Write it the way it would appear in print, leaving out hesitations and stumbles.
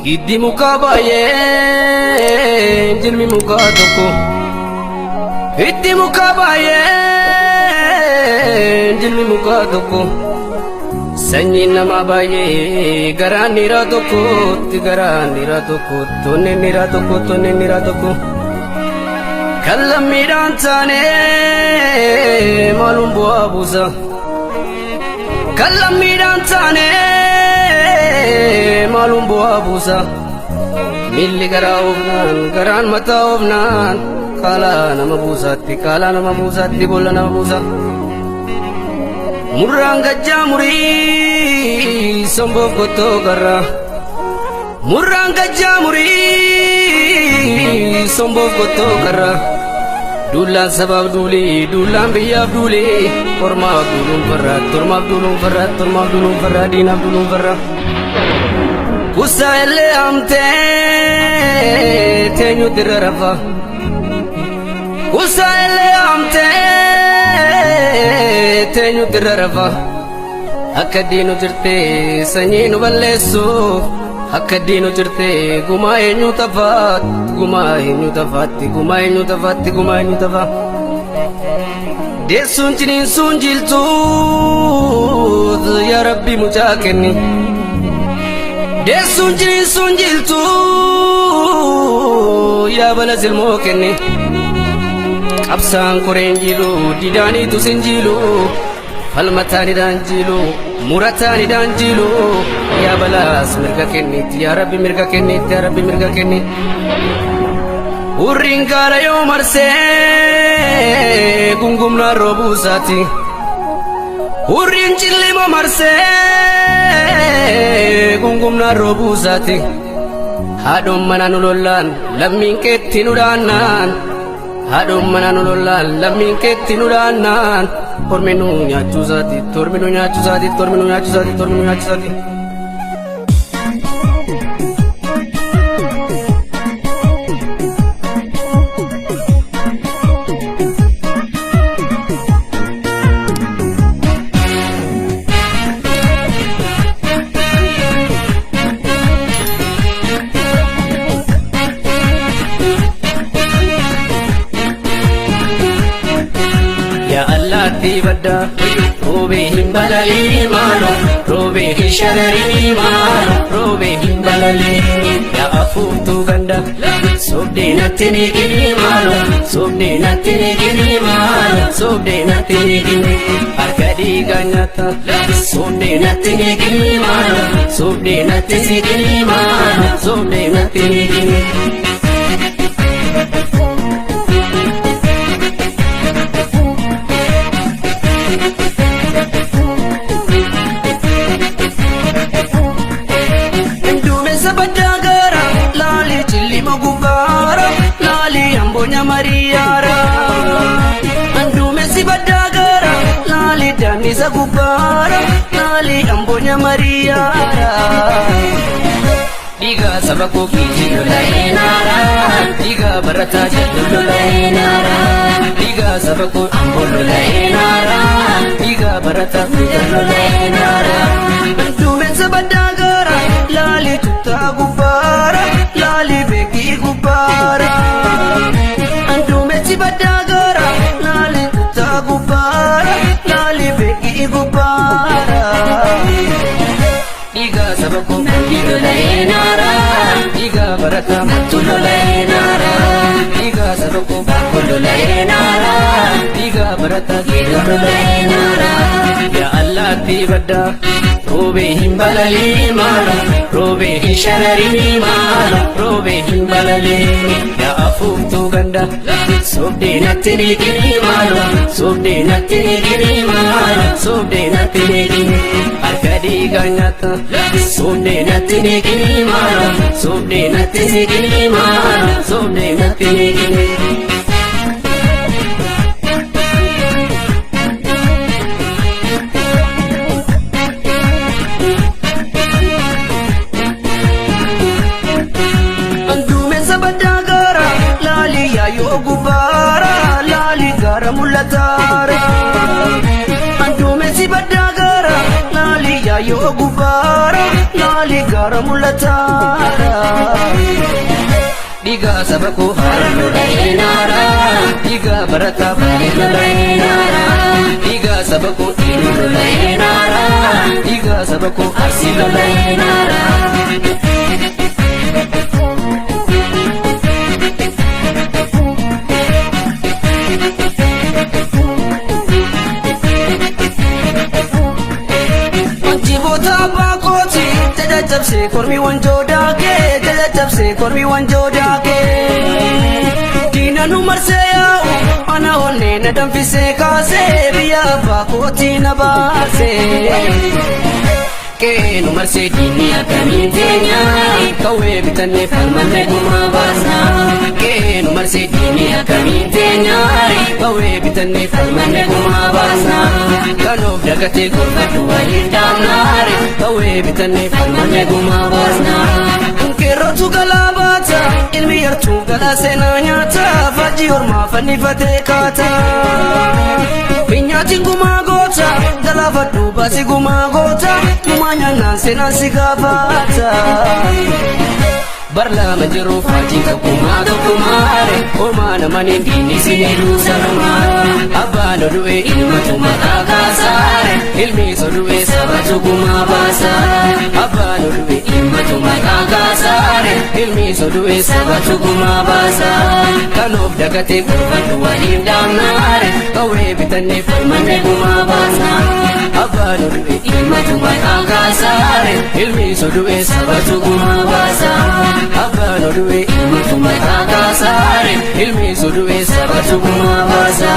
Giddi muka baay'ee jilmi muka tokko. Giddi muka baay'ee jilmi muka tokko. Sanyiin nama baay'ee garaan dhiira tokkotti garaan dhiira tokkotti tonneen dhiira tokko tonneen dhiira tokko. Kan lammiidhaan taane maaluun bu'aa buusa. Kan lammiidhaan taane maaluun bu'aa buusa. Miilli garaa oofnaan garaan mataa oofnaan kaalaa nama buusaatti kaalaa nama buusaatti boolla nama buusa. Murraan gajjaa murii somboof qottoo garraa. Murraan gajjaa murii somboof qottoo garraa. Duulaan sabaaf duulee duulaan biyyaaf duulee ormaaf duuluun farraa tormaaf duuluun farraa tormaaf duuluun farraa diinaaf duuluun farraa. Kusaa illee amtee teenyuutti irra rafa. Kusaa illee amtee teenyuutti irra rafa. Akka diinu jirtee sanyii nu balleessuuf. Akka diinu jirtee gumaa eenyu tafaatti gumaa eenyu tafaatti gumaa eenyu tafaatti gumaa eenyu tafaatti. Deessuun ciniinsuun jiltuut yaa Rabbi mucaa kenni. Deessuun ciniinsuun jiltuut yaa bala silmoo kenni. Qabsaan koreen jilu didaaniitu sin jilu. Falmataanidhaan jilu murataanidhaan jilu. Yaa balaas mirga kennitti yaa Rabbi mirga kennitti yaa Rabbi mirga kennitti. Hurriin gaara yoo marsee gungumnaan roobuusaati. Hurriin cillima marsee gungumnaan roobuusaati. Haadhoon mana nu lollaan lammiin keetti nu dhaannaan. Haadhoon mana nu lollaan lammiin keetti nu dhaannaan. Tormi nu nyaachuusaati tormi nu nyaachuusaati tormi nu nyaachuusaati tormi nu nyaachuusaati. Dibadda roobee hin balalii maalo roobee hin shararii maalo roobee hin balalii yaa afuuftuu ganda soobdee natti ni gini maalo soobdee natti ni gini maalo soobdee natti ni gini harka dhiigaa nyaata soobdee natti ni gini maalo soobdee natti ni gini maalo soobdee natti ni gini. Mariara andume si badagara lali danisa gubara lali ambonya Mariara. Diga sabako kijilo lainara diga barata jadulu lainara diga sabako ambolo lainara diga barata jadulu lainara. Andume si badagara lali tuta gubara lali begi gubara. Badagara lali tuta gubara lali begi gubara. Diga sabako kijilo lainara diga barata matulu lainara diga sabako bakulu lainara diga barata kijilo lainara. Ya Allah dibadda roobee hin balalii maalo roobee hin shararii maalo roobee hin balalii yaa afuuftuu ganda soobdee natti ni gini maalo soobdee natti ni gini maalo soobdee natti ni gini harka dhiigaa nyaata soobdee natti ni gini maalo soobdee natti ni gini maalo soobdee natti ni gini. Yo gubara lali gara mulatara andume si badagara lali ya yoo gubbaara maali gaara mul'ataara. Dhiiga saba koo haalli lola'ee naara dhiiga barataa baay'ee lola'ee naara dhiiga saba koo dhiirri lola'ee naara dhiiga saba koo arsii lola'ee naara. Jajjabse kormi wanjoo daakee jajjabse kormi wanjoo daakee diina nu marsee yaa'u ana onnee na danfisee kaasee biyya abbaa kootii na baasee. Kee nu marsee diinni akkamiin teenya kawwee bitannee falmannee gumaa baasna. Kee nu marsee diinni akkamiin teenya kawwee bitannee falmannee gumaa baasna. Kanoof dagatee gorfadhu waliin daamnaare kawwee bitannee falmannee gumaa baasna. Keerrotu galaa baata ilmi yartuu galaa seenaa nyaata faajii ormaa fannifatee kaata. Minyaatiin gumaa goota galaafadhu baasii gumaa goota gumaa nyaannaan seenaan si gaafata. Barlama jiru faajii tokkummaa tokkummaare homaa namaniin diinni siniduu sanumaa. Abbaan odu'ee ilmatu maqaa kaasaare ilmi sodu'ee sabatu gumaa baasa. Abbaan odu'ee ilmatu maqaa kaasaare ilmi sodu'ee sabatu gumaa baasa. Kanoof dagatee gorfadhu waliin daamnaare kawwee bitannee falmannee gumaa baasna. Abbaan odu'ee ilmatu maqaa kaasaare ilmi sodu'ee sabatu gumaa baasa. Abbaan odu'ee ilmatu maqaa kaasaare ilmi sodu'ee sabatu gumaa baasa.